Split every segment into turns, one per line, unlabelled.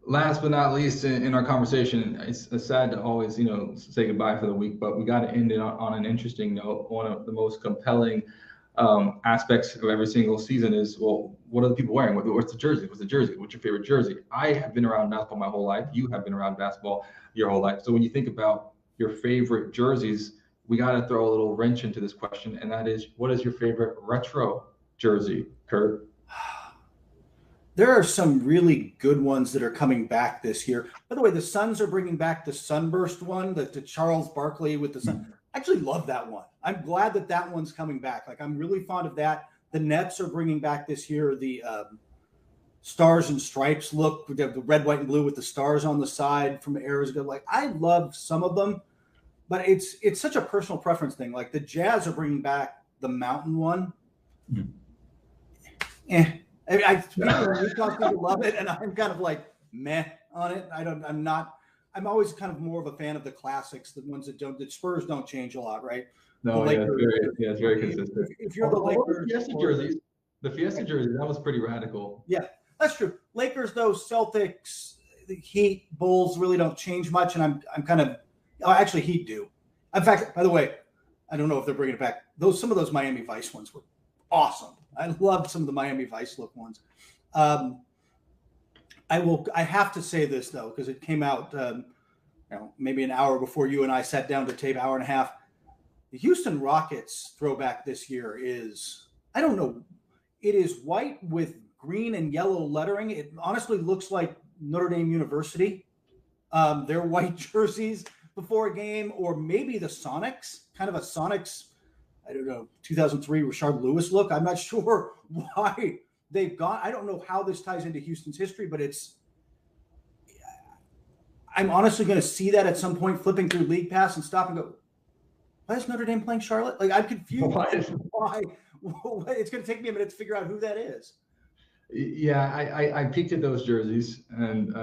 Last but not least in our conversation, it's sad to always, say goodbye for the week, but we got to end it on an interesting note. One of the most compelling aspects of every single season is, well, what are the people wearing? What's the jersey? What's the jersey? What's your favorite jersey? I have been around basketball my whole life. You have been around basketball your whole life. So when you think about your favorite jerseys, we got to throw a little wrench into this question, and that is, what is your favorite retro jersey, Kurt?
There are some really good ones that are coming back this year. By the way, the Suns are bringing back the Sunburst one, the Charles Barkley with the sun. I actually love that one. I'm glad that one's coming back. Like, I'm really fond of that. The Nets are bringing back this year the stars and stripes look, the red, white, and blue with the stars on the side from eras ago. Like, I love some of them, but it's such a personal preference thing. Like, the Jazz are bringing back the Mountain one. People love it, and I'm kind of like meh on it. I'm always kind of more of a fan of the classics, the ones that Spurs don't change a lot, right?
No, it's very consistent.
If you're the Lakers,
the Fiesta jersey, that was pretty radical.
Yeah, that's true. Lakers, though, Celtics, the Heat, Bulls really don't change much, and I'm kind of actually Heat do. In fact, by the way, I don't know if they're bringing it back. Some of those Miami Vice ones were awesome. I loved some of the Miami Vice look ones. I have to say this though, because it came out, maybe an hour before you and I sat down to tape, hour and a half. The Houston Rockets throwback this year is, I don't know, it is white with green and yellow lettering. It honestly looks like Notre Dame University. Their white jerseys before a game, or maybe the Sonics, kind of a Sonics, I don't know, 2003 Rashard Lewis look. I'm not sure why they've gone. I don't know how this ties into Houston's history, but I'm honestly going to see that at some point, flipping through League Pass and stop and go, why is Notre Dame playing Charlotte? Like, I'm confused. Why? It's going to take me a minute to figure out who that is.
Yeah, I peeked at those jerseys and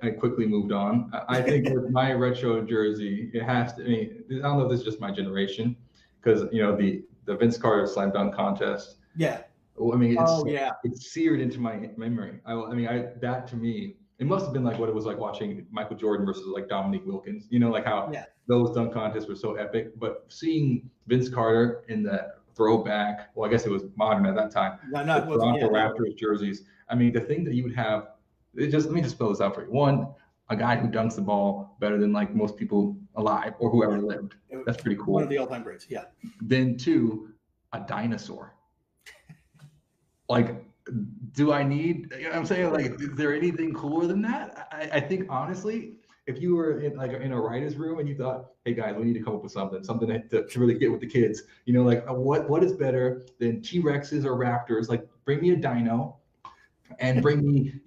I quickly moved on. I think with my retro jersey, it has to. I don't know if this is just my generation, because the Vince Carter slam dunk contest.
Yeah.
It's seared into my memory. That to me, it must have been like what it was like watching Michael Jordan versus like Dominique Wilkins. Like how those dunk contests were so epic. But seeing Vince Carter in the throwback, well, I guess it was modern at that time. The Toronto Raptors jerseys. The thing that you would have, let me just spell this out for you. One, a guy who dunks the ball better than like most people alive or whoever lived. That's pretty cool.
One of the all-time greats, yeah.
Then two, a dinosaur. Like, do I need? I'm saying, like, is there anything cooler than that? I think honestly, if you were in a writer's room and you thought, hey guys, we need to come up with something to really get with the kids. What is better than T-Rexes or Raptors? Like, bring me a dino, and bring me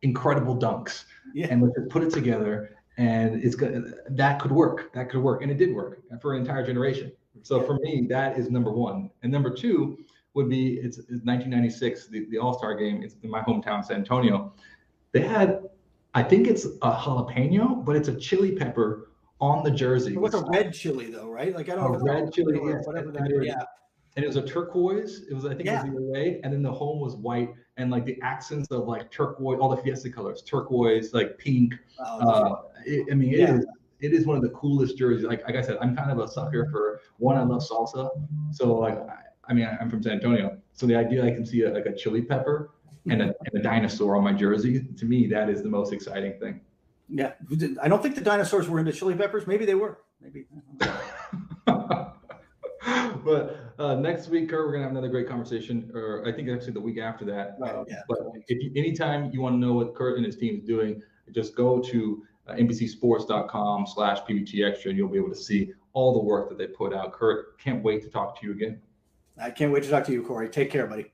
incredible dunks.
Yeah.
And let's just put it together, and that could work, and it did work for an entire generation. So for me, that is number one. And number two would be it's 1996, the All-Star game. It's in my hometown, San Antonio. They had, I think it's a jalapeno, but it's a chili pepper on the jersey.
It was a red chili though, right? Like, I don't know.
Red chili,
whatever that is. Yeah.
And it was a turquoise. It was the other way. And then the home was white, and like the accents of like turquoise, all the Fiesta colors, turquoise, like pink. It is one of the coolest jerseys. Like I said, I'm kind of a sucker for one. I love salsa, so like I'm from San Antonio, so the idea I can see a chili pepper and a dinosaur on my jersey, to me that is the most exciting thing.
Yeah, I don't think the dinosaurs were into chili peppers. Maybe they were. Maybe.
But next week, Kurt, we're gonna have another great conversation, or I think actually the week after that. But anytime you want to know what Kurt and his team is doing, just go to NBCSports.com/PBT Extra, and you'll be able to see all the work that they put out. Kurt, can't wait to talk to you again.
I can't wait to talk to you, Corey. Take care, buddy.